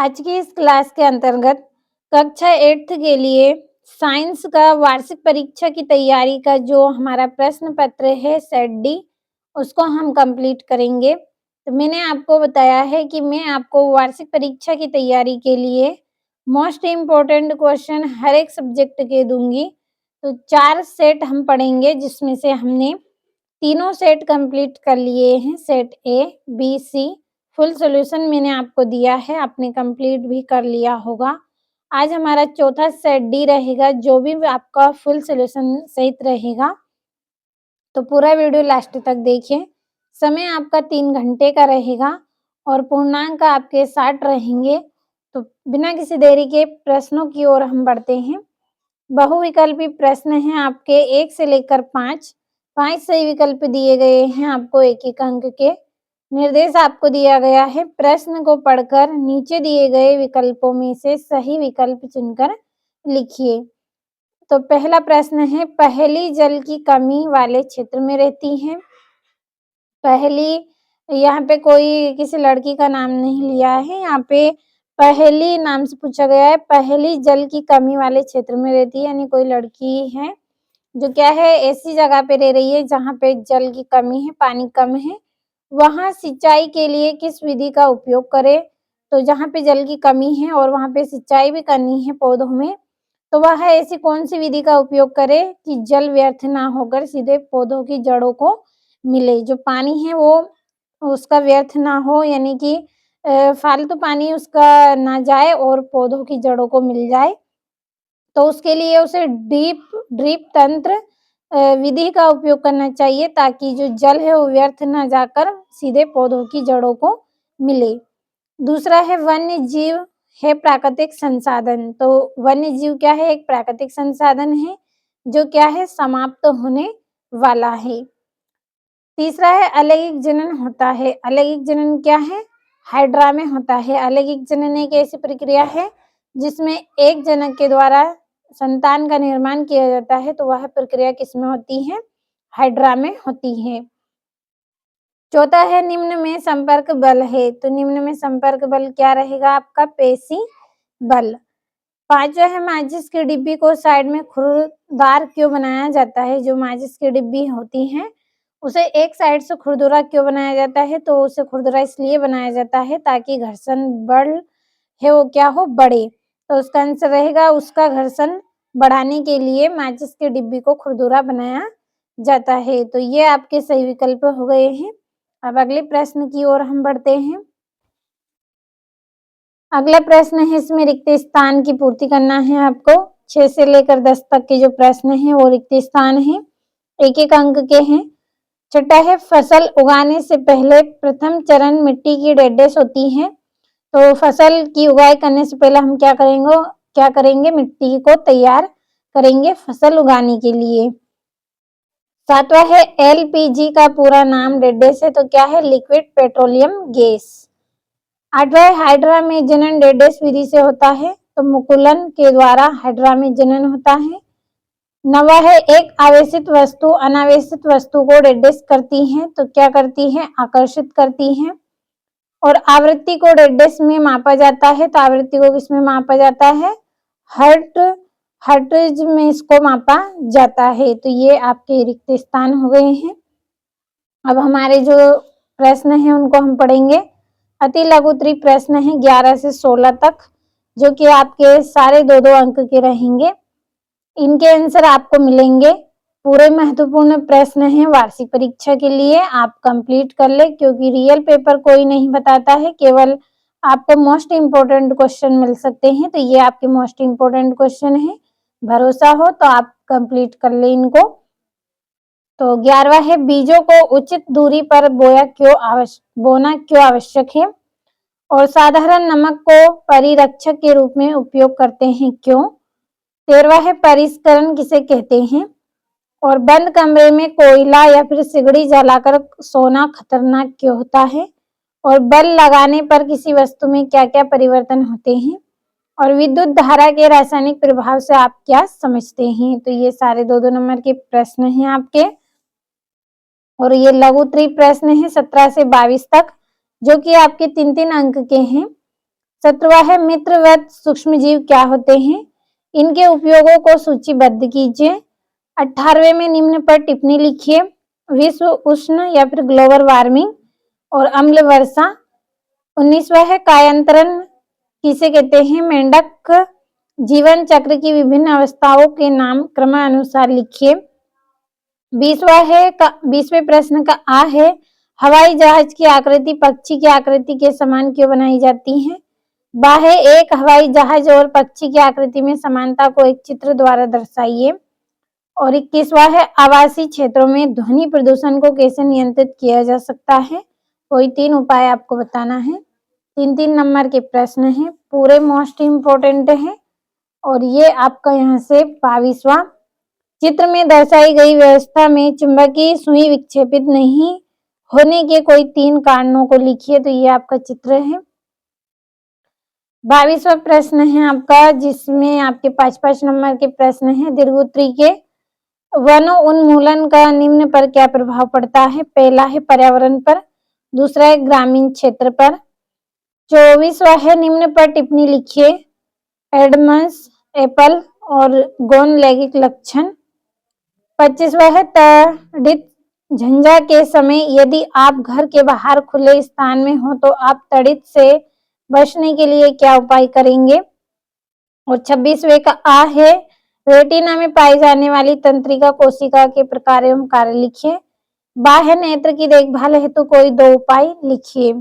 आज की इस क्लास के अंतर्गत कक्षा 8th के लिए साइंस का वार्षिक परीक्षा की तैयारी का जो हमारा प्रश्न पत्र है सेट डी, उसको हम कंप्लीट करेंगे। तो मैंने आपको बताया है कि मैं आपको वार्षिक परीक्षा की तैयारी के लिए मोस्ट इम्पोर्टेंट क्वेश्चन हर एक सब्जेक्ट के दूंगी। तो 4 सेट हम पढ़ेंगे, जिसमें से हमने तीनों सेट कंप्लीट कर लिए हैं। Set A, B, C full solution मैंने आपको दिया है, आपने कंप्लीट भी कर लिया होगा। आज हमारा चौथा सेट डी रहेगा, जो भी आपका फुल सॉल्यूशन सहित रहेगा। तो पूरा वीडियो लास्ट तक देखिए। समय आपका 3 घंटे का रहेगा और पूर्णांक आपके 60 रहेंगे। तो बिना किसी देरी के प्रश्नों की ओर हम बढ़ते हैं। बहुविकल्पी प्रश्न हैं आपके 1 से लेकर 5। 5 सही विकल्प दिए गए हैं आपको 1-1 अंक के। निर्देश आपको दिया गया है, प्रश्न को पढ़कर नीचे दिए गए विकल्पों में से सही विकल्प चुनकर लिखिए। तो पहला प्रश्न है, पहेली जल की कमी वाले क्षेत्र में रहती है। पहेली, यहाँ पे कोई किसी लड़की का नाम नहीं लिया है, यहाँ पे पहेली नाम से पूछा गया है। पहेली जल की कमी वाले क्षेत्र में रहती है, यानी कोई लड़की है जो क्या है, ऐसी जगह पे रह रही है जहाँ पे जल की कमी है, पानी कम है। वहाँ सिंचाई के लिए किस विधि का उपयोग करें? तो जहाँ पे जल की कमी है और वहाँ पे सिंचाई भी करनी है पौधों में, तो वह ऐसी कौन-सी विधि का उपयोग करे कि जल व्यर्थ ना होकर सीधे पौधों की जड़ों को मिले? जो पानी है वो उसका व्यर्थ ना हो, यानी कि फालतू पानी उसका ना जाए और पौधों की जड़ों को मिल जाए। तो उसके लिए उसे ड्रिप तंत्र विधि का उपयोग करना चाहिए, ताकि जो जल है वो व्यर्थ ना जाकर सीधे पौधों की जड़ों को मिले। दूसरा है, वन्य जीव है प्राकृतिक संसाधन। तो वन्य जीव क्या है? एक प्राकृतिक संसाधन है जो क्या है, समाप्त होने वाला है। तीसरा है, अलैंगिक जनन होता है। अलैंगिक जनन क्या है? हाइड्रा में होता है। अलैंगिक जनन एक ऐसी प्रक्रिया है जिसमें एक जनक के द्वारा संतान का निर्माण किया जाता है। तो वह प्रक्रिया किसमें होती है? हाइड्रा में होती है। चौथा है, निम्न में संपर्क बल है। तो निम्न में संपर्क बल क्या रहेगा आपका? पेशी बल। पांचवा है, माचिस की डिब्बी को साइड में खुरदार क्यों बनाया जाता है? जो माचिस की डिब्बी होती है उसे एक साइड से खुरदुरा क्यों बनाया जाता है? तो उसे खुरदुरा इसलिए बनाया जाता है ताकि घर्षण बल है वो क्या हो, बढ़े। तो उसका आंसर रहेगा, उसका घर्षण बढ़ाने के लिए माचिस की डिब्बी को खुरदुरा बनाया जाता है। तो ये आपके सही विकल्प हो गए हैं। अब अगले प्रश्न की ओर हम बढ़ते हैं। अगला प्रश्न है, इसमें रिक्त स्थान की पूर्ति करना है आपको। 6 से लेकर 10 तक के जो प्रश्न हैं वो रिक्त स्थान हैं, 1-1 अंक के हैं। छठा है, फसल उगाने से पहले प्रथम चरण मिट्टी की डैश होती है। तो फसल की उगाई करने से पहले हम क्या करेंगे? मिट्टी को तैयार करेंगे फसल उगाने के लिए। सातवां है, एलपीजी का पूरा नाम डैश है। तो क्या है? Liquid petroleum gas. आठवां है, हाइड्रा में जनन डैश विधि से होता है। तो मुकुलन के द्वारा हाइड्रा में जनन होता है। नवा है, एक आवेशित वस्तु अनावेशित वस्तु को डैश करती है। तो क्या करती है? आकर्षित करती है। और आवृत्ति को डैश में मापा जाता है। तो आवृत्ति को किसमें मापा जाता है? हर्ट्ज में इसको मापा जाता है। तो ये आपके रिक्त स्थान हो गए हैं। अब हमारे जो प्रश्न हैं उनको हम पढ़ेंगे। अति लघु त्रि प्रश्न है 11 से 16 तक, जो कि आपके सारे 2-2 अंक के रहेंगे। इनके आंसर आपको मिलेंगे। पूरे महत्वपूर्ण प्रश्न हैं वार्षिक परीक्षा के लिए, आप कंप्लीट कर ले, क्योंकि रियल पेपर कोई नहीं बताता है, केवल आपको मोस्ट इम्पोर्टेंट क्वेश्चन मिल सकते हैं। तो ये आपके मोस्ट इम्पोर्टेंट क्वेश्चन है, भरोसा हो तो आप कंप्लीट कर ले इनको। तो 11वां है, बीजों को उचित दूरी पर बोना क्यों आवश्यक है? और साधारण नमक को परिरक्षक के रूप में उपयोग करते हैं, क्यों? 13वां है, परिष्करण किसे कहते हैं? और बंद कमरे में कोयला या फिर सिगड़ी जलाकर सोना खतरनाक क्यों होता है? और बल लगाने पर किसी वस्तु में क्या-क्या परिवर्तन होते हैं? और विद्युत धारा के रासायनिक प्रभाव से आप क्या समझते हैं? तो ये सारे 2-2 नंबर के प्रश्न हैं आपके। और ये लघु त्रि प्रश्न है 17 से 22 तक, जो कि आपके 3-3 अंक के हैं। 17वां है मित्रवत सूक्ष्मजीव क्या होते हैं? इनके उपयोगों को सूचीबद्ध कीजिए। 18वें में निम्न पर टिप्पणी लिखिए। विश्व उष्ण या फिर ग्लोबल वार्मिंग और अम्ल वर्षा। 19वां है कायांतरण किसे कहते हैं? मेंढक जीवन चक्र की विभिन्न अवस्थाओं के नाम क्रमानुसार लिखिए। 20वें प्रश्न का आ है हवाई जहाज की आकृति पक्षी की आकृति के समान क्यों बनाई जाती है? बा है एक हवाई जहाज और पक्षी की आकृति में समानता को एक चित्र द्वारा दर्शाइए। और 21वां है आवासीय क्षेत्रों में ध्वनि प्रदूषण को कैसे नियंत्रित किया जा सकता है? कोई 3 उपाय आपको बताना है। 3-3 नंबर के प्रश्न हैं, पूरे मोस्ट इम्पोर्टेंट हैं। और ये आपका यहाँ से 22वां चित्र में दर्शाई गई व्यवस्था में चुंबकीय सुई विक्षेपित नहीं होने के कोई 3 कारणों को लिखिए। तो ये आपका चित्र है। 22वां प्रश्न है आपका, जिसमें आपके 5-5 नंबर के प्रश्न हैं। दीर्घोत्तरी के वनो उन्मूलन का निम्न पर क्या प्रभाव पड़ता है? पहला है पर्यावरण पर, दूसरा है ग्रामीण क्षेत्र पर। 24वां है निम्न पर टिप्पणी लिखिए। एडम्स एप्पल और गोन लैंगिक लक्षण। 25वां है तड़ित झंझा के समय यदि आप घर के बाहर खुले स्थान में हो तो आप तड़ित से बचने के लिए क्या उपाय करेंगे? और 26वें का आ है रेटिना में पाई जाने वाली तंत्रिका कोशिका के प्रकार एवं कार्य लिखिए। बाह्य नेत्र की देखभाल हेतु कोई 2 उपाय लिखिए।